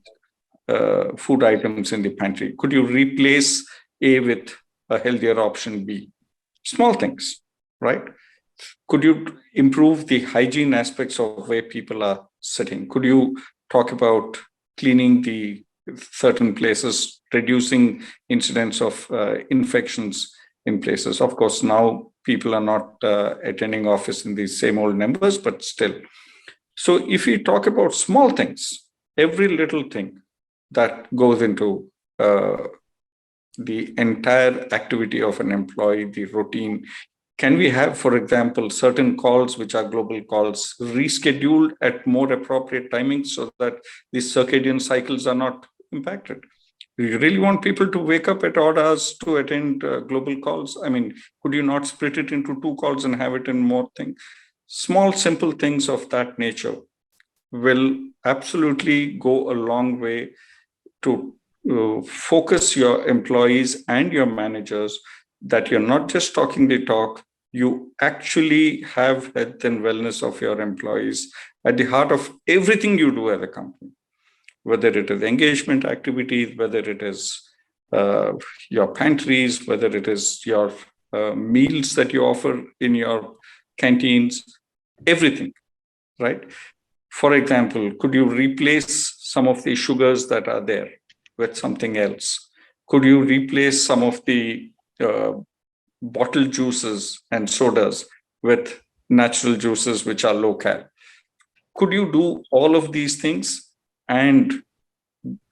food items in the pantry? Could you replace A with a healthier option B? Small things, right? Could you improve the hygiene aspects of where people are sitting? Could you talk about cleaning the certain places, reducing incidents of infections in places? Of course, now people are not attending office in the same old numbers, but still. So if we talk about small things, every little thing that goes into the entire activity of an employee, the routine. Can we have, for example, certain calls, which are global calls, rescheduled at more appropriate timings so that these circadian cycles are not impacted? Do you really want people to wake up at odd hours to attend global calls? I mean, could you not split it into two calls and have it in more things? Small, simple things of that nature will absolutely go a long way to focus your employees and your managers that you're not just talking the talk, you actually have health and wellness of your employees at the heart of everything you do as a company, whether it is engagement activities, whether it is uh, your pantries, whether it is your meals that you offer in your canteens, everything, right? For example, could you replace some of the sugars that are there with something else? Could you replace some of the uh, bottled juices and sodas with natural juices which are low cal? Could you do all of these things and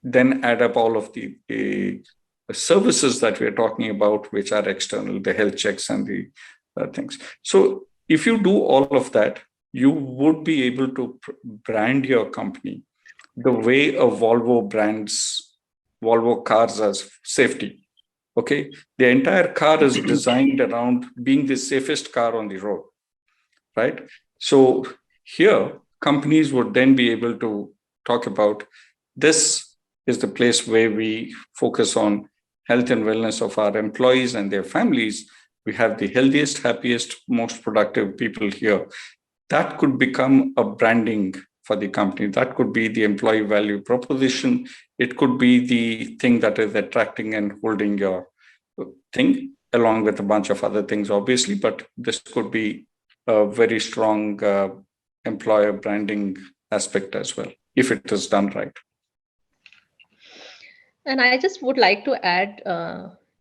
then add up all of the services that we're talking about, which are external, the health checks and the things? So if you do all of that, you would be able to brand your company the way a Volvo brands Volvo cars as safety. Okay, the entire car is designed around being the safest car on the road, right? So here, companies would then be able to talk about this is the place where we focus on health and wellness of our employees and their families. We have the healthiest, happiest, most productive people here. That could become a branding for the company. That could be the employee value proposition. It could be the thing that is attracting and holding your thing, along with a bunch of other things, obviously. But this could be a very strong employer branding aspect as well, if it is done right. And I just would like to add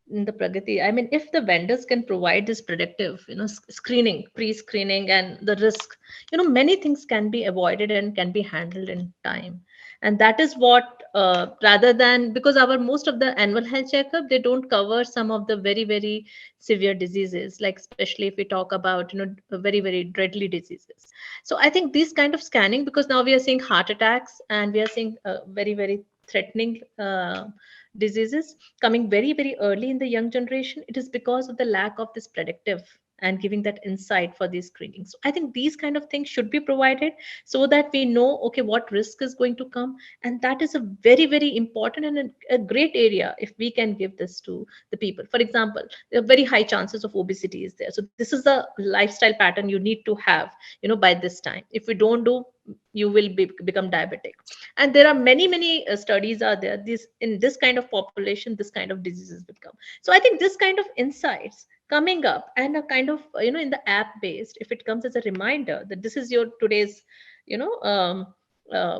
in the Pragati, I mean, if the vendors can provide this predictive, screening, pre-screening and the risk, many things can be avoided and can be handled in time. And that is what, rather than, because our most of the annual health checkup, they don't cover some of the very, very severe diseases, like especially if we talk about, very, very deadly diseases. So I think this kind of scanning, because now we are seeing heart attacks and we are seeing very, very threatening diseases coming very, very early in the young generation, it is because of the lack of this predictive and giving that insight for these screenings. So I think these kind of things should be provided so that we know, okay, what risk is going to come. And that is a very, very important and a great area if we can give this to the people. For example, there are very high chances of obesity is there. So this is the lifestyle pattern you need to have, by this time. If we don't do, you will become diabetic. And there are many, many studies are there, this in this kind of population, this kind of diseases will come. So I think this kind of insights coming up and a kind of, in the app based, if it comes as a reminder that this is your today's, you know uh,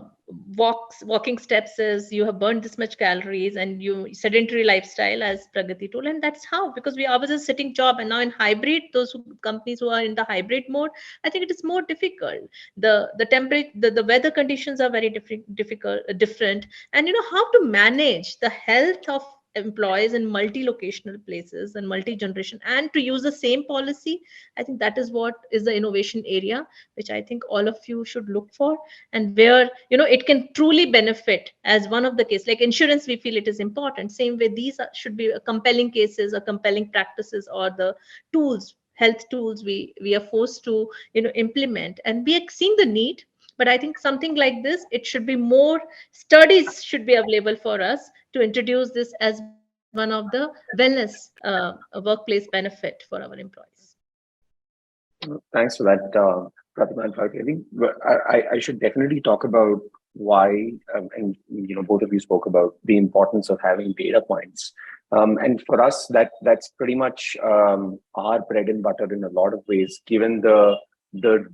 walking steps is you have burned this much calories, and you sedentary lifestyle as Pragati told. And that's how, because we are a sitting job, and now in hybrid, companies who are in the hybrid mode, I think it is more difficult. The temperature, the weather conditions are very different. And how to manage the health of employees in multi-locational places and multi-generation, and to use the same policy. I think that is what is the innovation area, which I think all of you should look for, and where it can truly benefit. As one of the case, like insurance, we feel it is important. Same way, these should be compelling cases or compelling practices, or the tools, health tools, we are forced to implement, and we are seeing the need. But I think something like this, it should be more, studies should be available for us to introduce this as one of the one of the wellness workplace benefit for our employees. Thanks for that, Pratima and Farki. I think I should definitely talk about why, and both of you spoke about the importance of having data points. And for us, that's pretty much our bread and butter in a lot of ways, given the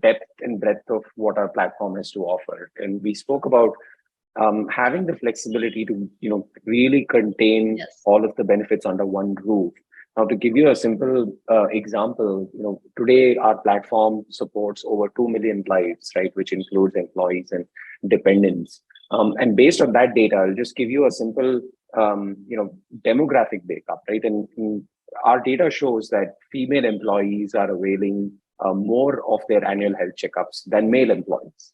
depth and breadth of what our platform has to offer. And we spoke about having the flexibility to really contain all of the benefits under one roof. Now, to give you a simple example, today our platform supports over 2 million lives, right, which includes employees and dependents. And based on that data, I'll just give you a simple, demographic breakup, right? And our data shows that female employees are availing more of their annual health checkups than male employees.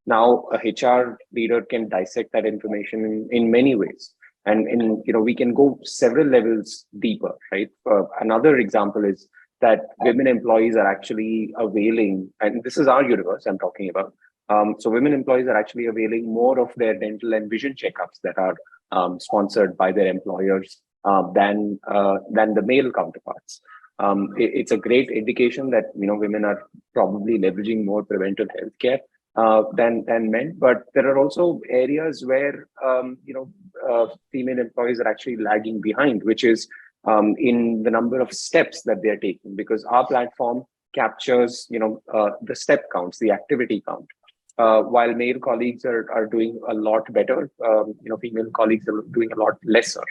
Now, a HR leader can dissect that information in many ways. And we can go several levels deeper, right? Another example is that women employees are actually availing, and this is our universe I'm talking about. So women employees are actually availing more of their dental and vision checkups that are sponsored by their employers than the male counterparts. It's a great indication that women are probably leveraging more preventive healthcare than men, but there are also areas where female employees are actually lagging behind, which is in the number of steps that they are taking, because our platform captures the step counts, the activity count. While male colleagues are doing a lot better, female colleagues are doing a lot lesser.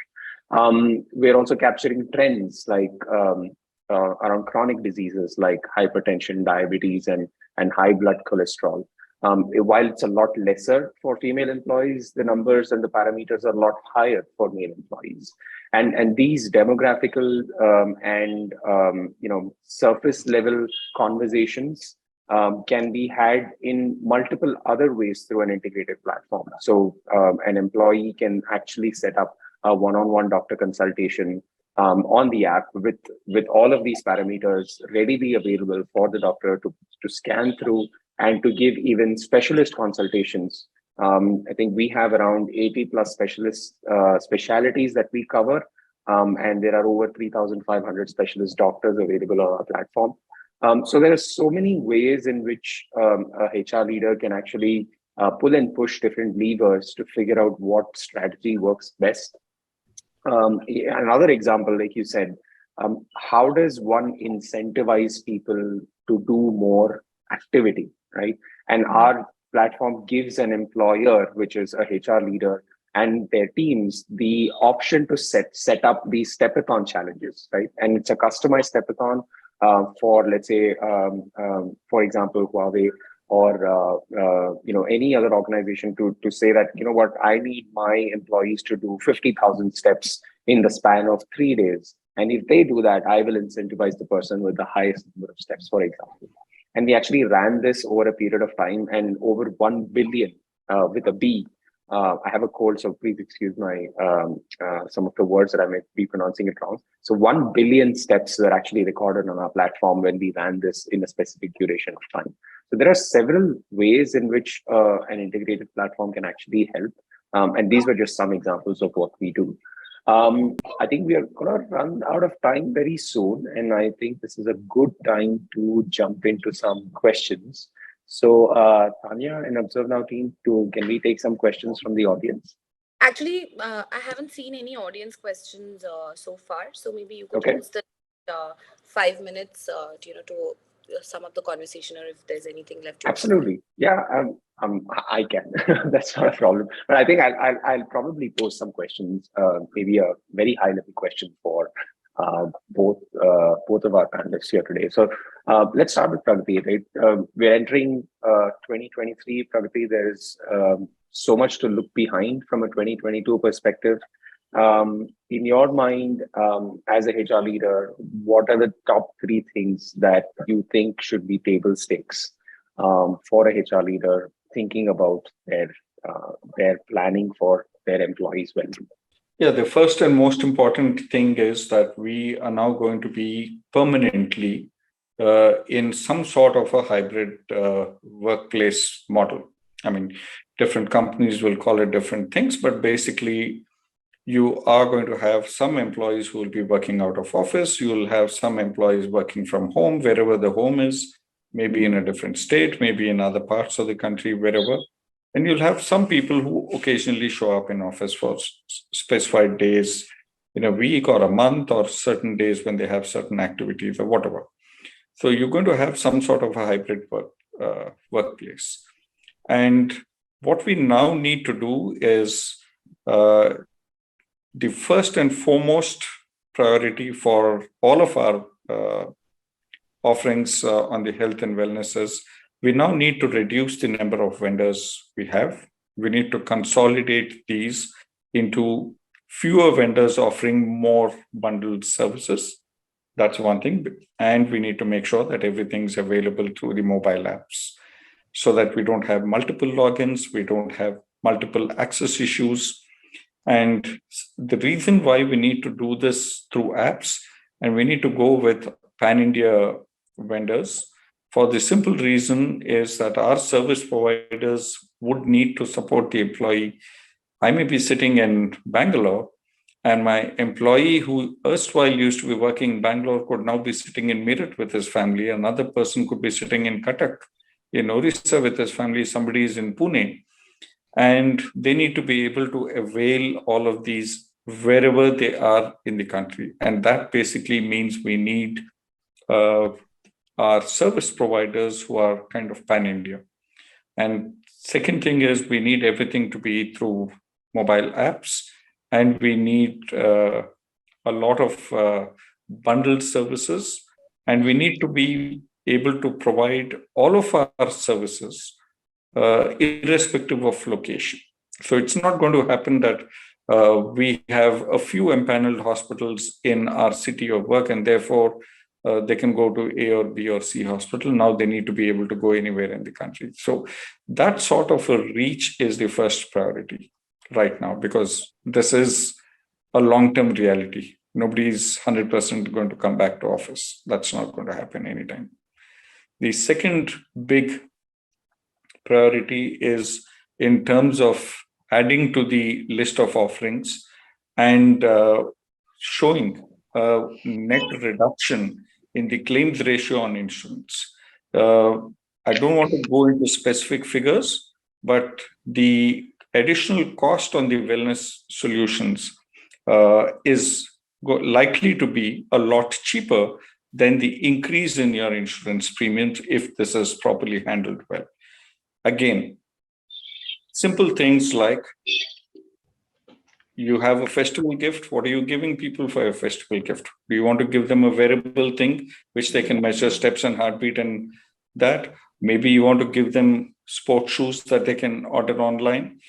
We're also capturing trends like around chronic diseases like hypertension, diabetes, and high blood cholesterol. While it's a lot lesser for female employees, the numbers and the parameters are a lot higher for male employees. And these demographical and surface level conversations can be had in multiple other ways through an integrated platform. So an employee can actually set up a one-on-one doctor consultation on the app with all of these parameters readily available for the doctor to scan through and to give even specialist consultations. I think we have around 80 plus specialities that we cover, and there are over 3,500 specialist doctors available on our platform. So there are so many ways in which a HR leader can actually pull and push different levers to figure out what strategy works best. Another example, like you said, how does one incentivize people to do more activity, right? And our platform gives an employer, which is a HR leader, and their teams the option to set up these stepathon challenges, right? And it's a customized stepathon for, let's say, for example, Huawei or any other organization to say that, what, I need my employees to do 50,000 steps in the span of 3 days. And if they do that, I will incentivize the person with the highest number of steps, for example. And we actually ran this over a period of time, and over 1 billion with a B. I have a cold, so please excuse my some of the words that I may be pronouncing it wrong. So 1 billion steps were actually recorded on our platform when we ran this in a specific duration of time. So there are several ways in which an integrated platform can actually help. And these were just some examples of what we do. I think we are going to run out of time very soon, and I think this is a good time to jump into some questions. So, Tanya and Observe Now team, can we take some questions from the audience? Actually, I haven't seen any audience questions so far, so maybe you could use the 5 minutes, to sum up the conversation, or if there's anything left. Absolutely, yeah. I can. That's not a problem. But I think I'll probably pose some questions. Maybe a very high level question for both of our panelists here today. So let's start with Pragati. Right, we're entering 2023. Pragati, there's so much to look behind from a 2022 perspective. In your mind, as a HR leader, what are the top 3 things that you think should be table stakes for a HR leader thinking about their planning for their employees' well-being? Yeah, the first and most important thing is that we are now going to be permanently in some sort of a hybrid workplace model. I mean, different companies will call it different things, but basically, you are going to have some employees who will be working out of office. You will have some employees working from home, wherever the home is, maybe in a different state, maybe in other parts of the country, wherever. And you'll have some people who occasionally show up in office for specified days in a week or a month, or certain days when they have certain activities or whatever. So you're going to have some sort of a hybrid workplace. And what we now need to do is uh, the first and foremost priority for all of our offerings on the health and wellness is we now need to reduce the number of vendors we have. We need to consolidate these into fewer vendors offering more bundled services. That's one thing. And we need to make sure that everything's available through the mobile apps so that we don't have multiple logins, we don't have multiple access issues. And the reason why we need to do this through apps and we need to go with pan-India vendors for the simple reason is that our service providers would need to support the employee. I may be sitting in Bangalore, and my employee who erstwhile used to be working in Bangalore could now be sitting in Meerut with his family. Another person could be sitting in Cuttack, in Orissa with his family. Somebody is in Pune. And they need to be able to avail all of these wherever they are in the country. And that basically means we need our service providers who are kind of pan-India. And second thing is we need everything to be through mobile apps, and we need a lot of bundled services, and we need to be able to provide all of our services irrespective of location. So it's not going to happen that we have a few empaneled hospitals in our city of work, and therefore they can go to A or B or C hospital. Now they need to be able to go anywhere in the country. So that sort of a reach is the first priority right now, because this is a long-term reality. Nobody's 100% going to come back to office. That's not going to happen anytime. The second big priority is in terms of adding to the list of offerings and showing a net reduction in the claims ratio on insurance. I don't want to go into specific figures, but the additional cost on the wellness solutions is likely to be a lot cheaper than the increase in your insurance premiums if this is properly handled well. Again, simple things like you have a festival gift. What are you giving people for a festival gift? Do you want to give them a wearable thing which they can measure steps and heartbeat and that? Maybe you want to give them sports shoes that they can order online.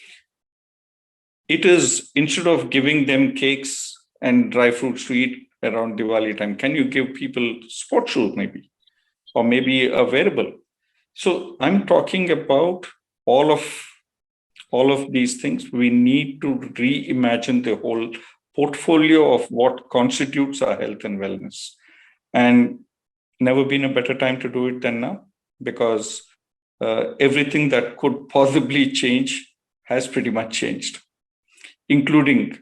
It is, instead of giving them cakes and dry fruits to eat around Diwali time, can you give people sports shoes maybe? Or maybe a wearable? So I'm talking about all of these things. We need to reimagine the whole portfolio of what constitutes our health and wellness. And never been a better time to do it than now, because everything that could possibly change has pretty much changed, including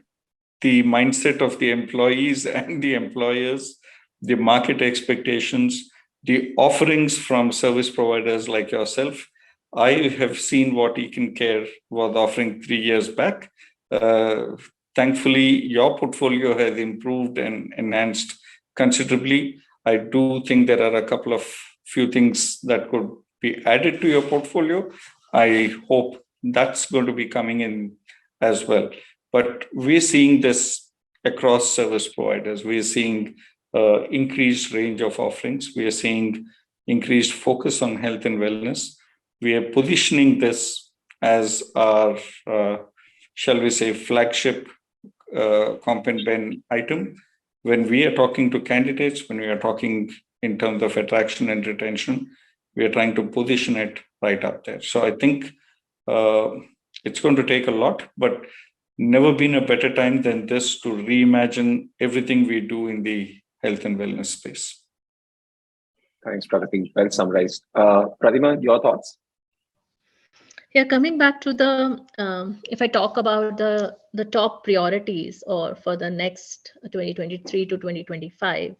the mindset of the employees and the employers, the market expectations, the offerings from service providers like yourself. I have seen what ekincare was offering 3 years back. Thankfully, your portfolio has improved and enhanced considerably. I do think there are a couple of few things that could be added to your portfolio. I hope that's going to be coming in as well. But we're seeing this across service providers. We're seeing increased range of offerings. We are seeing increased focus on health and wellness. We are positioning this as our, shall we say, flagship comp and ben item. When we are talking to candidates, when we are talking in terms of attraction and retention, we are trying to position it right up there. So I think it's going to take a lot, but never been a better time than this to reimagine everything we do in the health and wellness space. Thanks, Pragati. Well summarized. Pradima, your thoughts? Yeah, coming back to the if I talk about the top priorities or for the next 2023 to 2025,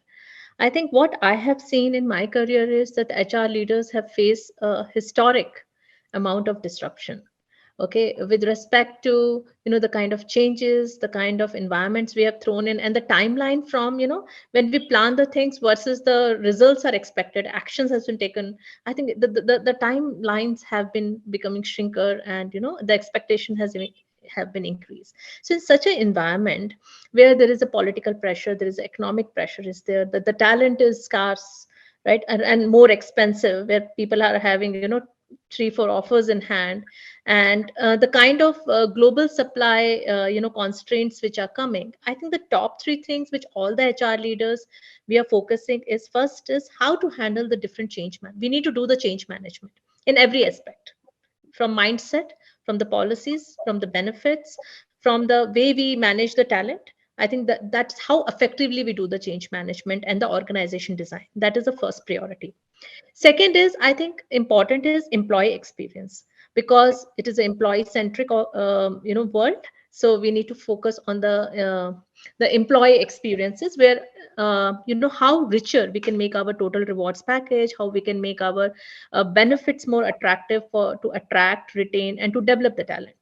I think what I have seen in my career is that HR leaders have faced a historic amount of disruption. Okay, with respect to the kind of changes, the kind of environments we have thrown in, and the timeline from when we plan the things versus the results are expected, actions has been taken. I think the timelines have been becoming shrinker, and the expectation have been increased. So in such an environment where there is a political pressure, there is economic pressure is there, that the talent is scarce, right, and more expensive, where people are having 3 4 offers in hand, and the kind of global supply constraints which are coming. I think the top 3 things which all the HR leaders we are focusing is, first is how to handle the different we need to do the change management in every aspect, from mindset, from the policies, from the benefits, from the way we manage the talent. I think that that's how effectively we do the change management and the organization design. That is the first priority. Second is, I think important is employee experience, because it is an employee centric world. So we need to focus on the employee experiences, where how richer we can make our total rewards package, how we can make our benefits more attractive for to attract, retain, and to develop the talent.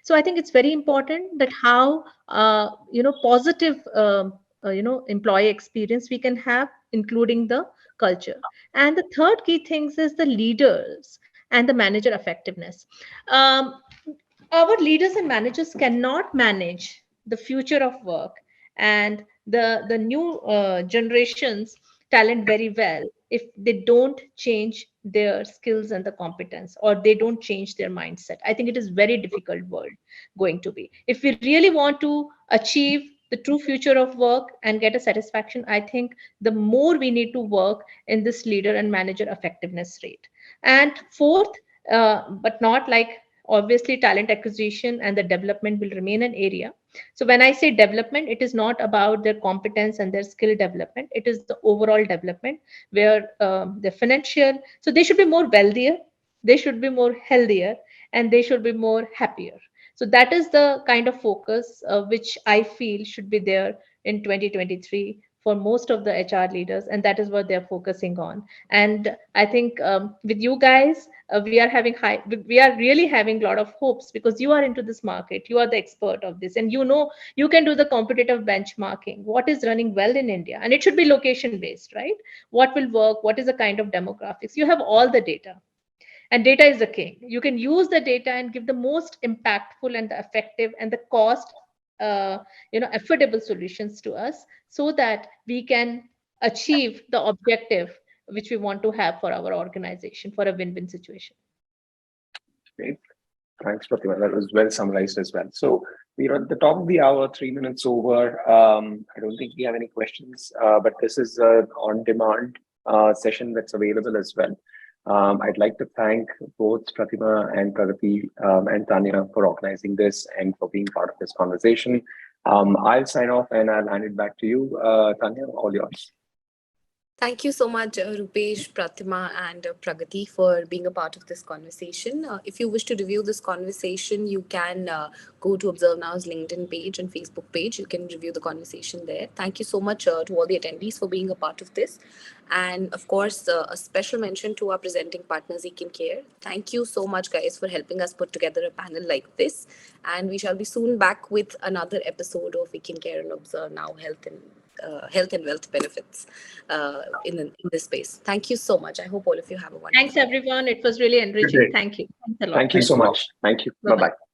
So I think it's very important that how positive employee experience we can have, including the culture. And the third key things is the leaders and the manager effectiveness. um, our leaders and managers cannot manage the future of work and the new generations talent very well if they don't change their skills and the competence, or they don't change their mindset. I think it is very difficult world going to be. If we really want to achieve the true future of work and get a satisfaction, I think the more we need to work in this leader and manager effectiveness rate. And fourth, but not like, obviously talent acquisition and the development will remain an area. So when I say development, it is not about their competence and their skill development, it is the overall development, where the financial, so they should be more wealthier, they should be more healthier, and they should be more happier. So that is the kind of focus which I feel should be there in 2023 for most of the HR leaders, and that is what they're focusing on. And I think with you guys, we are really having a lot of hopes, because you are into this market, you are the expert of this, and you can do the competitive benchmarking, what is running well in India, and it should be location based, right? What will work, what is the kind of demographics, you have all the data, and data is the king. You can use the data and give the most impactful and the effective and the cost affordable solutions to us, so that we can achieve the objective which we want to have for our organization, for a win-win situation. Great. Thanks, Pratima. That was well summarized as well. So we're at the top of the hour, 3 minutes over. I don't think we have any questions, but this is an on-demand session that's available as well. I'd like to thank both Pratima and Pragati and Tanya for organizing this and for being part of this conversation. I'll sign off and I'll hand it back to you, Tanya. All yours. Thank you so much, Rupesh, Pratima, and Pragati for being a part of this conversation. If you wish to review this conversation, you can go to Observe Now's LinkedIn page and Facebook page. You can review the conversation there. Thank you so much to all the attendees for being a part of this. And of course, a special mention to our presenting partners, ekincare. Thank you so much, guys, for helping us put together a panel like this. And we shall be soon back with another episode of ekincare and Observe Now health and wealth benefits in this space. Thank you so much. I hope all of you have a wonderful Thanks, day. everyone. It was really enriching. Thank you. Thanks a lot. Thank you Thanks so a lot. much. Thank you. Bye-bye. Bye-bye.